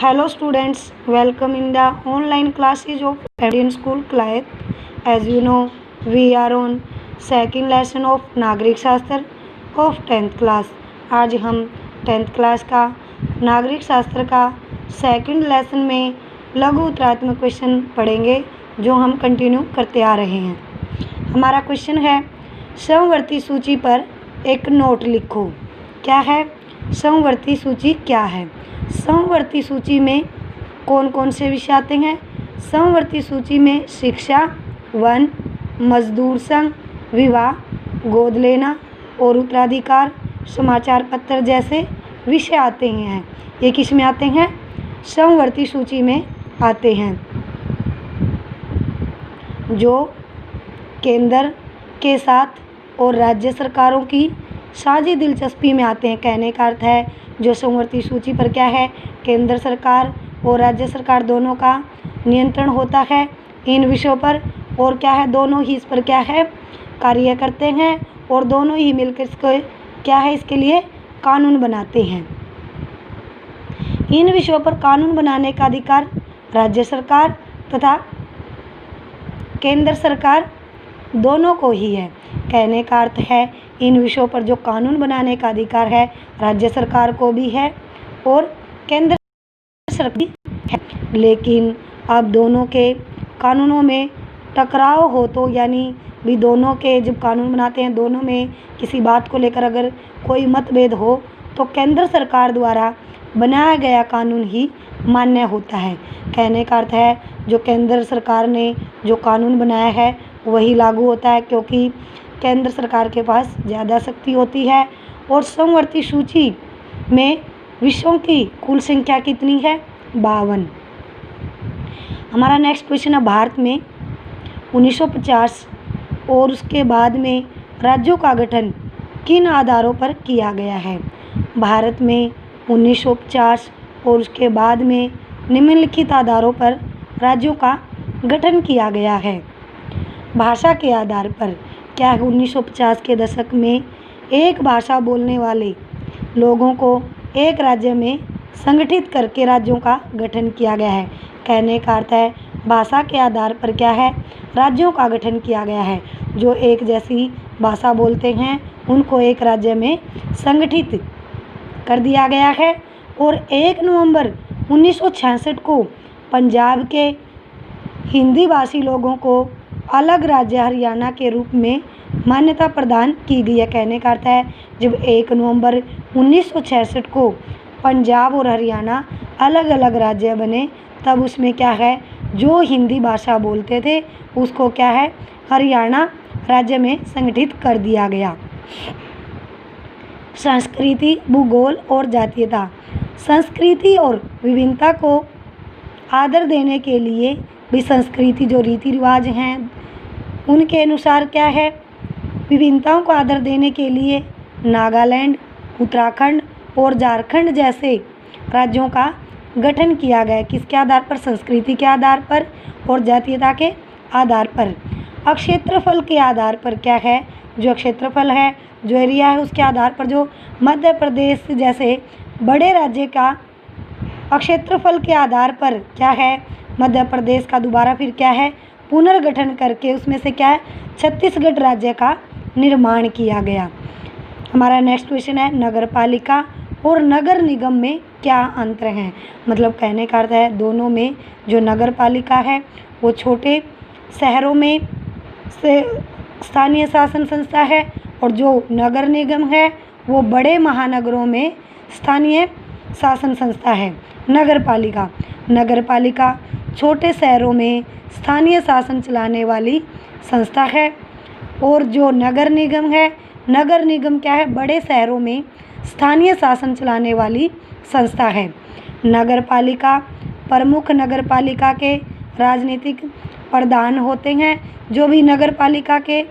Hello students, welcome in the online classes of Indian School Clyde. As you know, we are on second lesson of नागरिक शास्त्र of 10th class. आज हम 10th class का नागरिक शास्त्र का second lesson में लघु उत्तरात्मक क्वेश्चन पढ़ेंगे जो हम कंटिन्यू करते आ रहे हैं। हमारा क्वेश्चन है समवर्ती सूची पर एक नोट लिखो। क्या है समवर्ती सूची? क्या है समवर्ती सूची में कौन कौन से विषय आते हैं? समवर्ती सूची में शिक्षा, वन, मजदूर संघ, विवाह, गोद लेना और उत्तराधिकार, समाचार पत्र जैसे विषय आते हैं। ये किस में आते हैं? समवर्ती सूची में आते हैं, जो केंद्र के साथ और राज्य सरकारों की साझी दिलचस्पी में आते हैं। कहने का अर्थ है जो समवर्ती सूची पर क्या है, केंद्र सरकार और राज्य सरकार दोनों का नियंत्रण होता है इन विषयों पर, और क्या है दोनों ही इस पर क्या है कार्य करते हैं और दोनों ही मिलकर इसको क्या है इसके लिए कानून बनाते हैं। इन विषयों पर कानून बनाने का अधिकार राज्य सरकार तथा केंद्र सरकार दोनों को ही है। कहने का अर्थ है इन विषयों पर जो कानून बनाने का अधिकार है राज्य सरकार को भी है और केंद्र सरकार भी है। लेकिन अब दोनों के कानूनों में टकराव हो तो यानी भी दोनों के जब कानून बनाते हैं दोनों में किसी बात को लेकर अगर कोई मतभेद हो तो केंद्र सरकार द्वारा बनाया गया कानून ही मान्य होता है। कहने का अर्थ है जो केंद्र सरकार ने जो कानून बनाया है वही लागू होता है, क्योंकि केंद्र सरकार के पास ज़्यादा शक्ति होती है। और समवर्ती सूची में विषयों की कुल संख्या कितनी है? 52। हमारा नेक्स्ट क्वेश्चन है भारत में 1950 और उसके बाद में राज्यों का गठन किन आधारों पर किया गया है? भारत में 1950 और उसके बाद में निम्नलिखित आधारों पर राज्यों का गठन किया गया है। भाषा के आधार पर क्या है 1950 के दशक में एक भाषा बोलने वाले लोगों को एक राज्य में संगठित करके राज्यों का गठन किया गया है। कहने का अर्थ है भाषा के आधार पर क्या है राज्यों का गठन किया गया है। जो एक जैसी भाषा बोलते हैं उनको एक राज्य में संगठित कर दिया गया है। और 1 नवंबर 1966 को पंजाब के हिंदी भाषी लोगों को अलग राज्य हरियाणा के रूप में मान्यता प्रदान की गई है। कहने का अर्थ है जब 1 नवंबर 1966 को पंजाब और हरियाणा अलग अलग राज्य बने तब उसमें क्या है जो हिंदी भाषा बोलते थे उसको क्या है हरियाणा राज्य में संगठित कर दिया गया। संस्कृति, भूगोल और जातीयता। संस्कृति और विभिन्नता को आदर देने के लिए भी संस्कृति जो रीति रिवाज हैं उनके अनुसार क्या है विभिन्नताओं को आदर देने के लिए नागालैंड, उत्तराखंड और झारखंड जैसे राज्यों का गठन किया गया। किसके आधार पर? संस्कृति के आधार पर और जातीयता के आधार पर। क्षेत्रफल के आधार पर क्या है जो क्षेत्रफल है जो एरिया है उसके आधार पर जो मध्य प्रदेश जैसे बड़े राज्य का क्षेत्रफल के आधार पर क्या है मध्य प्रदेश का दोबारा फिर क्या है पुनर्गठन करके उसमें से क्या है छत्तीसगढ़ राज्य का निर्माण किया गया। हमारा नेक्स्ट क्वेश्चन है नगर पालिका और नगर निगम में क्या अंतर है? मतलब कहने का अर्थ है दोनों में जो नगर पालिका है वो छोटे शहरों में से स्थानीय शासन संस्था है और जो नगर निगम है वो बड़े महानगरों में स्थानीय शासन संस्था है। नगर पालिका छोटे शहरों में स्थानीय शासन चलाने वाली संस्था है और जो नगर निगम क्या है बड़े शहरों में स्थानीय शासन चलाने वाली संस्था है। नगर पालिका प्रमुख नगर पालिका के राजनीतिक प्रधान होते हैं। जो भी नगर पालिका के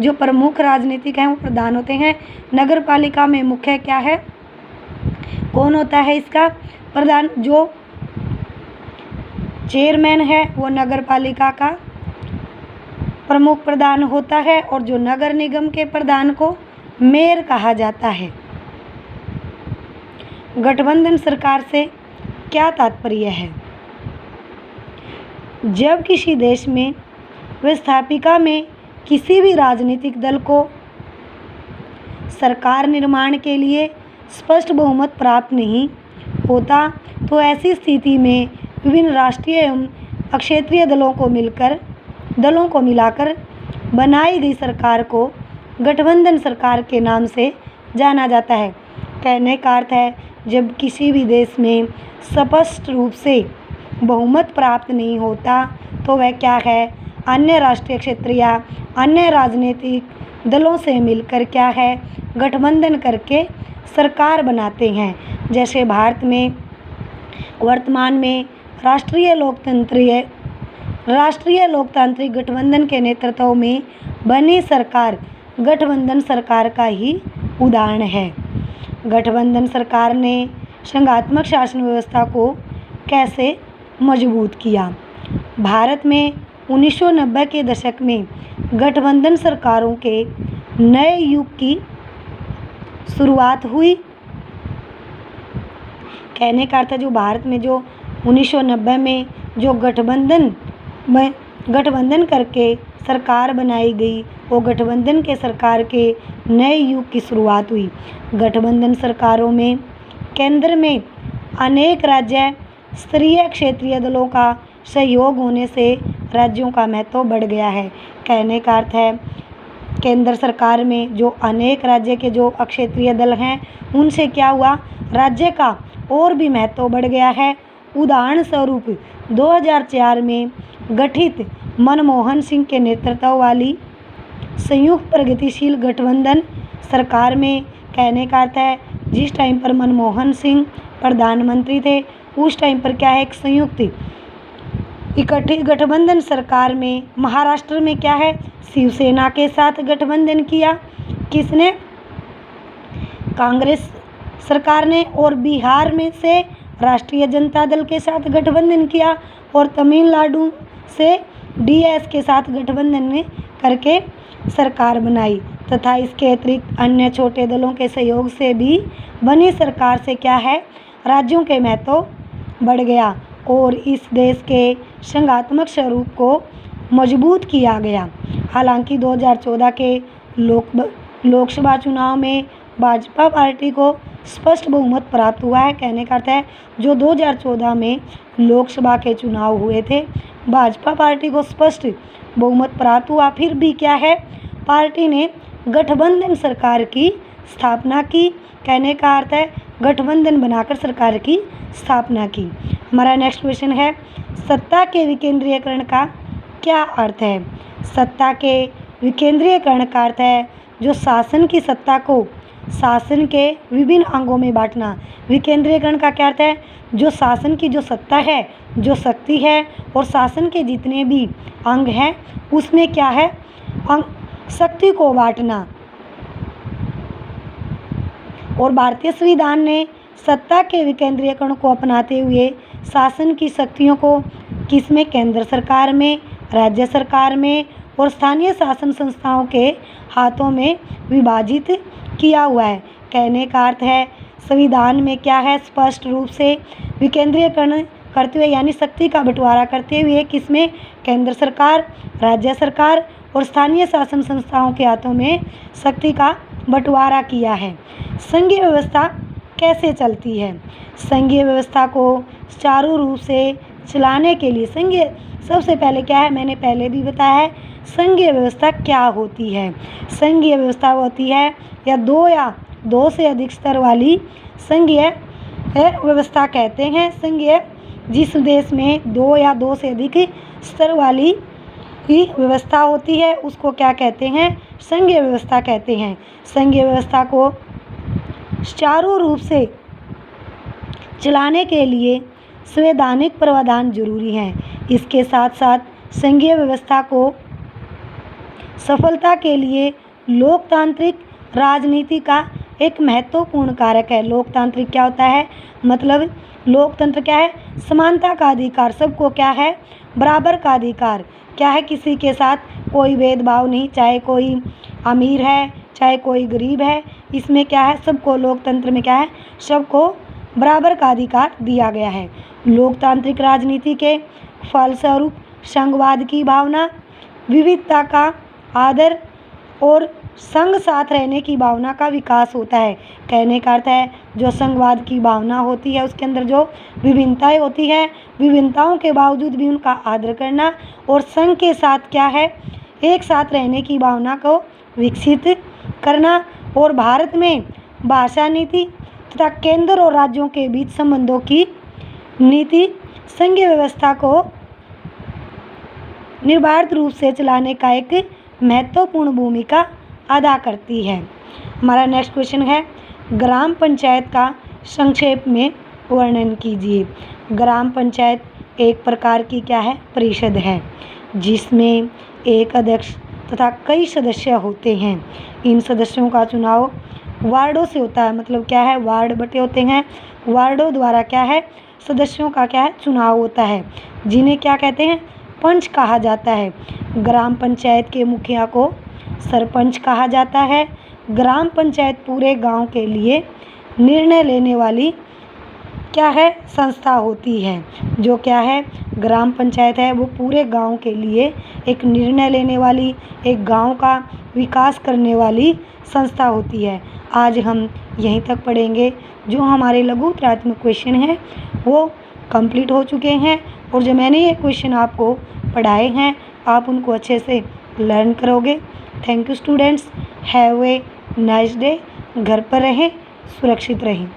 जो प्रमुख राजनीतिक हैं वो प्रधान होते हैं। नगर पालिका में मुख्य क्या है कौन होता है इसका प्रधान? जो चेयरमैन है वो नगर पालिका का प्रमुख प्रधान होता है और जो नगर निगम के प्रधान को मेयर कहा जाता है। गठबंधन सरकार से क्या तात्पर्य है? जब किसी देश में व्यवस्थापिका में किसी भी राजनीतिक दल को सरकार निर्माण के लिए स्पष्ट बहुमत प्राप्त नहीं होता, तो ऐसी स्थिति में विभिन्न राष्ट्रीय एवं क्षेत्रीय दलों को मिलाकर बनाई गई सरकार को गठबंधन सरकार के नाम से जाना जाता है। कहने का अर्थ है, जब किसी भी देश में स्पष्ट रूप से बहुमत प्राप्त नहीं होता, तो वह क्या है, अन्य राष्ट्रीय क्षेत्रीय अन्य राजनीतिक दलों से मिलकर क्या है, गठबंधन करके सरकार बनाते हैं। जैसे भारत में वर्तमान में राष्ट्रीय लोकतांत्रिक गठबंधन के नेतृत्व में बनी सरकार गठबंधन सरकार का ही उदाहरण है। गठबंधन सरकार ने संघात्मक शासन व्यवस्था को कैसे मजबूत किया? भारत में 1990 के दशक में गठबंधन सरकारों के नए युग की शुरुआत हुई। कहने का अर्थ है, जो भारत में जो 1990 में जो गठबंधन करके सरकार बनाई गई, वो गठबंधन के सरकार के नए युग की शुरुआत हुई। गठबंधन सरकारों में केंद्र में अनेक राज्य स्तरीय क्षेत्रीय दलों का सहयोग होने से राज्यों का महत्व बढ़ गया है। कहने का अर्थ है, केंद्र सरकार में जो अनेक राज्य के जो क्षेत्रीय दल हैं, उनसे क्या हुआ, राज्य का और भी महत्व बढ़ गया है। उदाहरण स्वरूप 2004 में गठित मनमोहन सिंह के नेतृत्व वाली संयुक्त प्रगतिशील गठबंधन सरकार में, कहने का अर्थ है, जिस टाइम पर मनमोहन सिंह प्रधानमंत्री थे, उस टाइम पर क्या है, एक संयुक्त इकट्ठी गठबंधन सरकार में महाराष्ट्र में क्या है, शिवसेना के साथ गठबंधन किया। किसने? कांग्रेस सरकार ने। और बिहार में से राष्ट्रीय जनता दल के साथ गठबंधन किया और तमिलनाडु से डीएस के साथ गठबंधन करके सरकार बनाई तथा इसके अतिरिक्त अन्य छोटे दलों के सहयोग से भी बनी सरकार से क्या है, राज्यों के महत्व बढ़ गया और इस देश के संघात्मक स्वरूप को मजबूत किया गया। हालांकि 2014 के लोकसभा चुनाव में भाजपा पार्टी को स्पष्ट बहुमत प्राप्त हुआ है। कहने का अर्थ है, जो 2014 में लोकसभा के चुनाव हुए थे, भाजपा पार्टी को स्पष्ट बहुमत प्राप्त हुआ। फिर भी क्या है, पार्टी ने गठबंधन सरकार की स्थापना की। कहने का अर्थ है, गठबंधन बनाकर सरकार की स्थापना की। हमारा नेक्स्ट क्वेश्चन है, सत्ता के विकेंद्रीयकरण का क्या अर्थ है? सत्ता के विकेंद्रीयकरण का अर्थ है, जो शासन की सत्ता को शासन के विभिन्न अंगों में बांटना। विकेंद्रीयकरण का क्या अर्थ है, जो शासन की जो सत्ता है, जो शक्ति है और शासन के जितने भी अंग हैं, उसमें क्या है, शक्ति को बांटना। और भारतीय संविधान ने सत्ता के विकेंद्रीयकरण को अपनाते हुए शासन की शक्तियों को किसमें, केंद्र सरकार में, राज्य सरकार में और स्थानीय शासन संस्थाओं के हाथों में विभाजित किया हुआ है। कहने का अर्थ है, संविधान में क्या है, स्पष्ट रूप से विकेंद्रीयकरण करते हुए यानी शक्ति का बंटवारा करते हुए किसमें, केंद्र सरकार, राज्य सरकार और स्थानीय शासन संस्थाओं के हाथों में शक्ति का बंटवारा किया है। संघीय व्यवस्था कैसे चलती है? संघीय व्यवस्था को सुचारू रूप से चलाने के लिए सबसे पहले क्या है, मैंने पहले भी बताया है, संघीय व्यवस्था क्या होती है? संघीय व्यवस्था होती है या दो से अधिक स्तर वाली संघीय व्यवस्था कहते हैं। संघीय जिस देश में 2 या 2 से अधिक स्तर वाली ही व्यवस्था होती है, उसको क्या कहते हैं, संघीय व्यवस्था कहते हैं। संघीय व्यवस्था को सुचारू रूप से चलाने के लिए संवैधानिक प्रावधान जरूरी हैं। इसके साथ साथ संघीय व्यवस्था को सफलता के लिए लोकतांत्रिक राजनीति का एक महत्वपूर्ण कारक है। लोकतांत्रिक क्या होता है, मतलब लोकतंत्र क्या है, समानता का अधिकार, सबको क्या है, बराबर का अधिकार, क्या है, किसी के साथ कोई भेदभाव नहीं, चाहे कोई अमीर है चाहे कोई गरीब है, इसमें क्या है, सबको लोकतंत्र में क्या है, सबको बराबर का अधिकार दिया गया है। लोकतांत्रिक राजनीति के फलस्वरूप संघवाद की भावना, विविधता का आदर और संघ साथ रहने की भावना का विकास होता है। कहने का अर्थ है जो संघवाद की भावना होती है उसके अंदर जो विभिन्नताएं होती है, विभिन्नताओं के बावजूद भी उनका आदर करना और संघ के साथ क्या है, एक साथ रहने की भावना को विकसित करना। और भारत में भाषा नीति तथा केंद्र और राज्यों के बीच संबंधों की नीति संघीय व्यवस्था को निर्बाध रूप से चलाने का एक महत्वपूर्ण भूमिका अदा करती है। हमारा नेक्स्ट क्वेश्चन है, ग्राम पंचायत का संक्षेप में वर्णन कीजिए। ग्राम पंचायत एक प्रकार की क्या है, परिषद है, जिसमें एक अध्यक्ष तथा कई सदस्य होते हैं। इन सदस्यों का चुनाव वार्डों से होता है, मतलब क्या है, वार्ड बटे होते हैं, वार्डों द्वारा क्या है, सदस्यों का क्या है, चुनाव होता है, जिन्हें क्या कहते हैं, पंच कहा जाता है। ग्राम पंचायत के मुखिया को सरपंच कहा जाता है। ग्राम पंचायत पूरे गांव के लिए निर्णय लेने वाली क्या है, संस्था होती है। जो क्या है, ग्राम पंचायत है वो पूरे गांव के लिए एक निर्णय लेने वाली, एक गांव का विकास करने वाली संस्था होती है। आज हम यहीं तक पढ़ेंगे। जो हमारे लघु प्राथमिक क्वेश्चन हैं वो कंप्लीट हो चुके हैं और जो मैंने ये क्वेश्चन आपको पढ़ाए हैं आप उनको अच्छे से लर्न करोगे। Thank you students, have a nice day. घर पर रहें, सुरक्षित रहें।